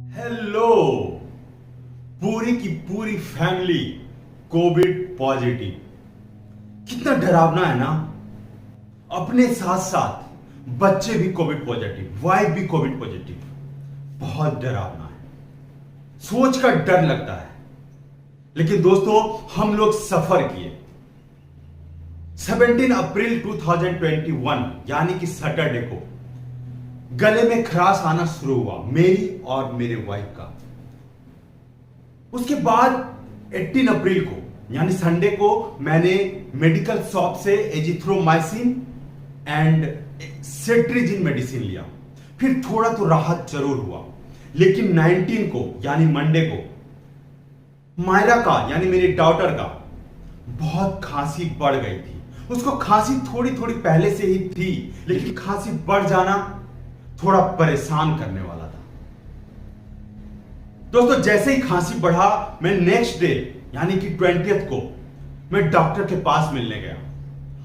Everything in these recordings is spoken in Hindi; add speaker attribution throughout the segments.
Speaker 1: हेलो। पूरी की पूरी फैमिली कोविड पॉजिटिव। कितना डरावना है ना। अपने साथ साथ बच्चे भी कोविड पॉजिटिव, वाइफ भी कोविड पॉजिटिव। बहुत डरावना है, सोच कर डर लगता है। लेकिन दोस्तों, हम लोग सफर किए। 17 अप्रैल 2021 यानी कि सैटरडे को गले में खराश आना शुरू हुआ, मेरी और मेरे वाइफ का। उसके बाद 18 अप्रैल को यानी संडे को मैंने मेडिकल शॉप से एजिथ्रोमाइसिन एंड सेट्रिजिन मेडिसिन लिया। फिर थोड़ा तो राहत जरूर हुआ, लेकिन 19 को यानी मंडे को मायरा का यानी मेरी डॉटर का बहुत खांसी बढ़ गई थी। उसको खांसी थोड़ी थोड़ी पहले से ही थी, लेकिन खांसी बढ़ जाना थोड़ा परेशान करने वाला था। दोस्तों, जैसे ही खांसी बढ़ा, मैं नेक्स्ट डे यानी कि 20th को मैं डॉक्टर के पास मिलने गया।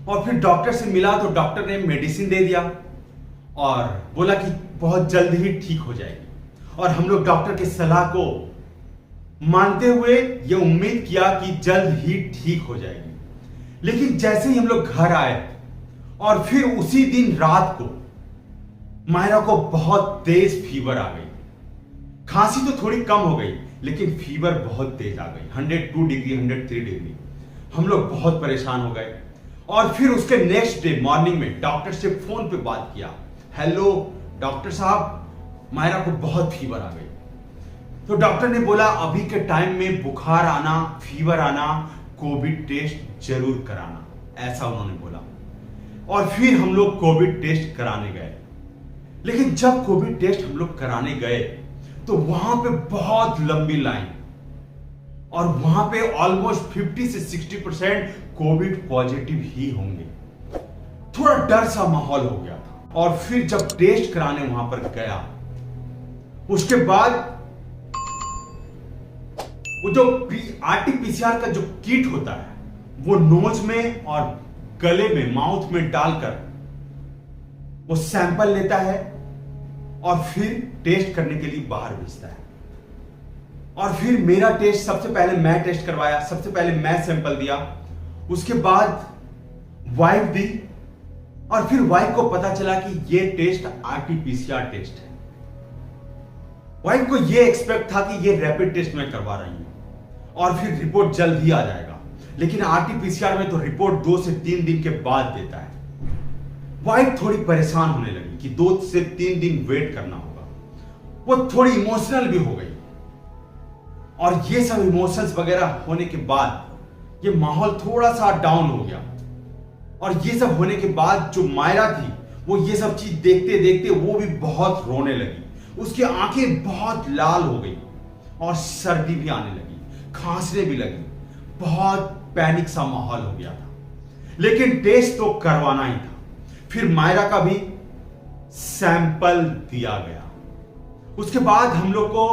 Speaker 1: और फिर डॉक्टर से मिला तो डॉक्टर ने मेडिसिन दे दिया और बोला कि बहुत जल्द ही ठीक हो जाएगी। और हम लोग डॉक्टर की सलाह को मानते हुए यह उम्मीद किया कि जल्द ही ठीक हो जाएगी। लेकिन जैसे ही हम लोग घर आए और फिर उसी दिन रात को मायरा को बहुत तेज फीवर आ गई। खांसी तो थोड़ी कम हो गई, लेकिन फीवर बहुत तेज आ गई, 102 डिग्री 103 डिग्री। हम लोग बहुत परेशान हो गए। और फिर उसके नेक्स्ट डे मॉर्निंग में डॉक्टर से फोन पे बात किया। हेलो डॉक्टर साहब, मायरा को बहुत फीवर आ गई। तो डॉक्टर ने बोला अभी के टाइम में बुखार आना, फीवर आना, कोविड टेस्ट जरूर कराना, ऐसा उन्होंने बोला। और फिर हम लोग कोविड टेस्ट कराने गए। लेकिन जब कोविड टेस्ट हम लोग कराने गए तो वहां पे बहुत लंबी लाइन, और वहां पे ऑलमोस्ट 50 से 60% कोविड पॉजिटिव ही होंगे। थोड़ा डर सा माहौल हो गया था। और फिर जब टेस्ट कराने वहां पर गया, उसके बाद वो जो आरटीपीसीआर का जो किट होता है, वो नोज में और गले में, माउथ में डालकर वो सैंपल लेता है और फिर टेस्ट करने के लिए बाहर भेजता है। और फिर मेरा टेस्ट, सबसे पहले मैं टेस्ट करवाया, सबसे पहले मैं सैंपल दिया, उसके बाद वाइफ दी। और फिर वाइफ को पता चला कि ये टेस्ट आरटीपीसीआर टेस्ट है। वाइफ को ये एक्सपेक्ट था कि ये रैपिड टेस्ट मैं करवा रही हूं और फिर रिपोर्ट जल्द ही आ जाएगा। लेकिन आरटीपीसीआर में तो रिपोर्ट 2 से 3 दिन के बाद देता है। वाइफ थोड़ी परेशान होने लगी कि 2 से 3 दिन वेट करना होगा। वो थोड़ी इमोशनल भी हो गई। और ये सब इमोशंस वगैरह होने के बाद ये माहौल थोड़ा सा डाउन हो गया। और ये सब होने के बाद जो मायरा थी, वो ये सब चीज देखते देखते वो भी बहुत रोने लगी। उसकी आंखें बहुत लाल हो गई और सर्दी भी आने लगी, खांसने भी लगी। बहुत पैनिक सा माहौल हो गया था। लेकिन टेस्ट तो करवाना ही था। फिर मायरा का भी सैंपल दिया गया। उसके बाद हम लोग को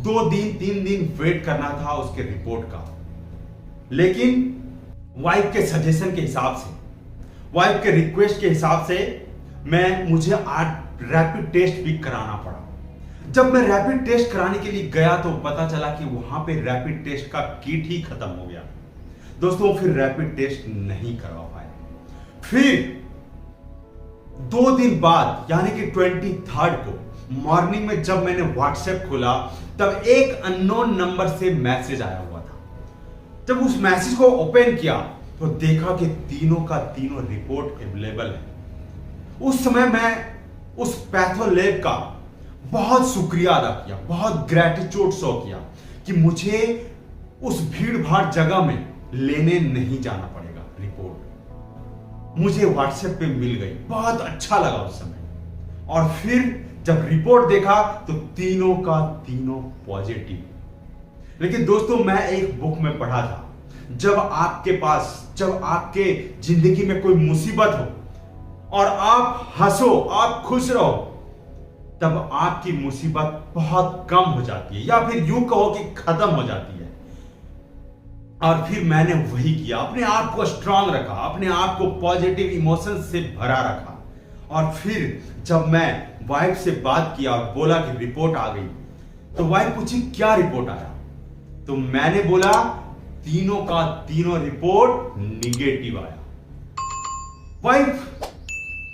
Speaker 1: 2 दिन 3 दिन वेट करना था उसके रिपोर्ट का। लेकिन वाइफ के सजेशन के हिसाब से, वाइफ के रिक्वेस्ट के हिसाब से मुझे आज रैपिड टेस्ट भी कराना पड़ा। जब मैं रैपिड टेस्ट कराने के लिए गया तो पता चला कि वहां पे रैपिड टेस्ट का किट ही खत्म हो गया। दोस्तों, फिर रैपिड टेस्ट नहीं करवा पाए। फिर 2 दिन बाद यानी कि 23rd को मॉर्निंग में जब मैंने व्हाट्सएप खोला, तब एक अननोन नंबर से मैसेज आया हुआ था। जब उस मैसेज को ओपन किया तो देखा कि तीनों का तीनों रिपोर्ट अवेलेबल है। उस समय मैं उस पैथो लैब का बहुत शुक्रिया अदा किया, बहुत ग्रेटिट्यूड शो किया कि मुझे उस भीड़ भाड़ जगह में लेने नहीं जाना पड़ेगा रिपोर्ट। मुझे व्हाट्सएप पे मिल गई, बहुत अच्छा लगा उस समय। और फिर जब रिपोर्ट देखा तो तीनों का तीनों पॉजिटिव। लेकिन दोस्तों, मैं एक बुक में पढ़ा था, जब आपके जिंदगी में कोई मुसीबत हो और आप हंसो, आप खुश रहो, तब आपकी मुसीबत बहुत कम हो जाती है, या फिर यूं कहो कि खत्म हो जाती है। और फिर मैंने वही किया, अपने आप को स्ट्रांग रखा, अपने आप को पॉजिटिव इमोशंस से भरा रखा। और फिर जब मैं वाइफ से बात किया और बोला कि रिपोर्ट आ गई, तो वाइफ पूछी क्या रिपोर्ट आया, तो मैंने बोला तीनों का तीनों रिपोर्ट निगेटिव आया। वाइफ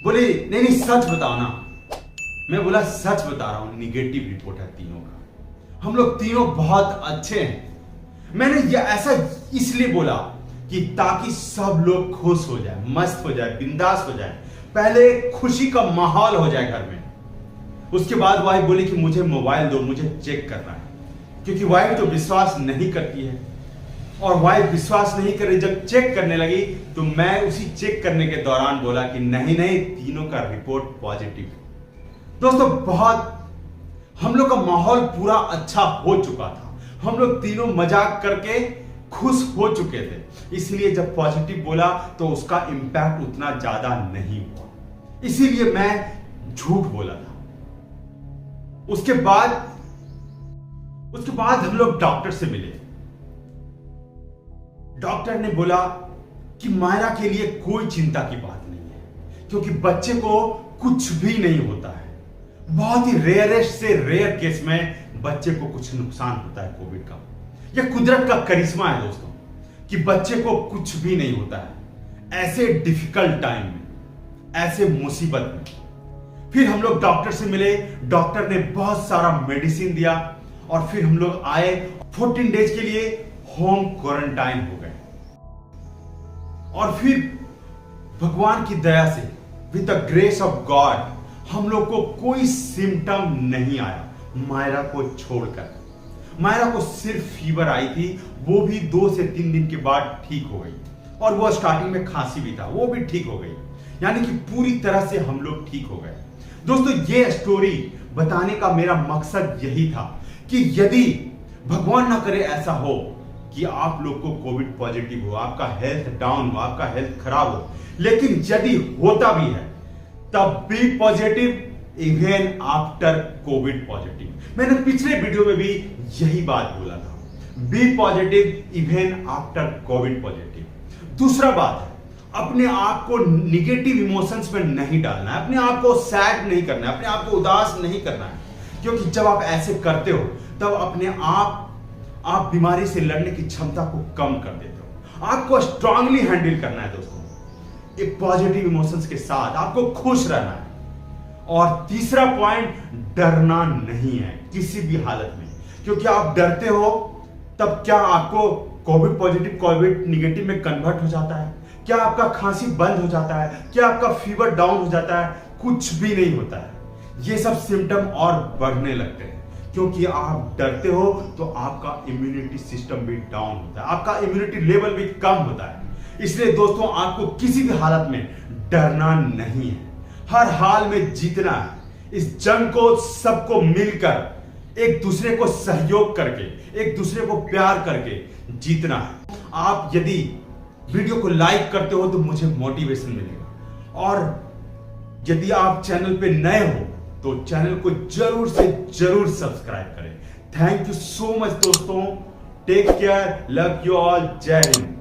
Speaker 1: बोली नहीं नहीं सच बताओ ना। मैं बोला सच बता रहा हूं, निगेटिव रिपोर्ट है तीनों का, हम लोग तीनों बहुत अच्छे हैं। मैंने यह ऐसा इसलिए बोला कि ताकि सब लोग खुश हो जाए, मस्त हो जाए, बिंदास हो जाए, पहले खुशी का माहौल हो जाए घर में। उसके बाद वाइफ बोली कि मुझे मोबाइल दो, मुझे चेक करना है, क्योंकि वाइफ तो विश्वास नहीं करती है। और वाइफ विश्वास नहीं कर रही, जब चेक करने लगी तो मैं उसी चेक करने के दौरान बोला कि नहीं नहीं तीनों का रिपोर्ट पॉजिटिव है। दोस्तों बहुत हम लोग का माहौल पूरा अच्छा हो चुका था, हम लोग तीनों मजाक करके खुश हो चुके थे, इसलिए जब पॉजिटिव बोला तो उसका इंपैक्ट उतना ज्यादा नहीं हुआ, इसीलिए मैं झूठ बोला था। उसके बाद हम लोग डॉक्टर से मिले। डॉक्टर ने बोला कि मायरा के लिए कोई चिंता की बात नहीं है, क्योंकि बच्चे को कुछ भी नहीं होता है। बहुत ही रेयरेस्ट से रेयर केस में बच्चे को कुछ नुकसान होता है कोविड का। यह कुदरत का करिश्मा है दोस्तों, कि बच्चे को कुछ भी नहीं होता है ऐसे डिफिकल्ट टाइम में, ऐसे मुसीबत में। फिर हम लोग डॉक्टर से मिले, डॉक्टर ने बहुत सारा मेडिसिन दिया और फिर हम लोग आए 14 डेज के लिए होम क्वारंटाइन हो गए। और फिर भगवान की दया से with the grace of God हम लोग को कोई सिम्टम नहीं आया मायरा को छोड़कर। मायरा को सिर्फ फीवर आई थी, वो भी 2 से 3 दिन के बाद ठीक हो गई, और वो स्टार्टिंग में खांसी भी था, वो भी ठीक हो गई, यानी कि पूरी तरह से हम लोग ठीक हो गए। दोस्तों ये स्टोरी बताने का मेरा मकसद यही था कि यदि भगवान ना करे ऐसा हो कि आप लोग को कोविड पॉजिटिव हो, आपका हेल्थ डाउन हो, आपका हेल्थ खराब हो, लेकिन यदि होता भी है तब be positive even after Covid positive. मैंने पिछले वीडियो में भी यही बात बोला था, be positive even after Covid positive. दूसरा बात है, अपने आप को निगेटिव इमोशंस में नहीं डालना है, अपने आप को सैड नहीं करना है, अपने आप को उदास नहीं करना है, क्योंकि जब आप ऐसे करते हो तब अपने आप बीमारी से लड़ने की क्षमता को कम कर देते हो। आपको स्ट्रांगली हैंडल करना है दोस्तों, एक पॉजिटिव इमोशंस के साथ आपको खुश रहना है। और तीसरा पॉइंट, डरना नहीं है किसी भी हालत में, क्योंकि आप डरते हो तब क्या आपको कोविड पॉजिटिव कोविड निगेटिव में कन्वर्ट हो जाता है? क्या आपका खांसी बंद हो जाता है? क्या आपका फीवर डाउन हो जाता है? कुछ भी नहीं होता है। ये सब सिम्टम और बढ़ने लगते हैं, क्योंकि आप डरते हो तो आपका इम्यूनिटी सिस्टम भी डाउन होता है, आपका इम्यूनिटी लेवल भी कम होता है। इसलिए दोस्तों आपको किसी भी हालत में डरना नहीं है, हर हाल में जीतना है। इस जंग को सबको मिलकर एक दूसरे को सहयोग करके, एक दूसरे को प्यार करके जीतना है। आप यदि वीडियो को लाइक करते हो तो मुझे मोटिवेशन मिलेगा, और यदि आप चैनल पे नए हो तो चैनल को जरूर से जरूर सब्सक्राइब करें। थैंक यू सो मच दोस्तों, take care, love you all, जय हिंद।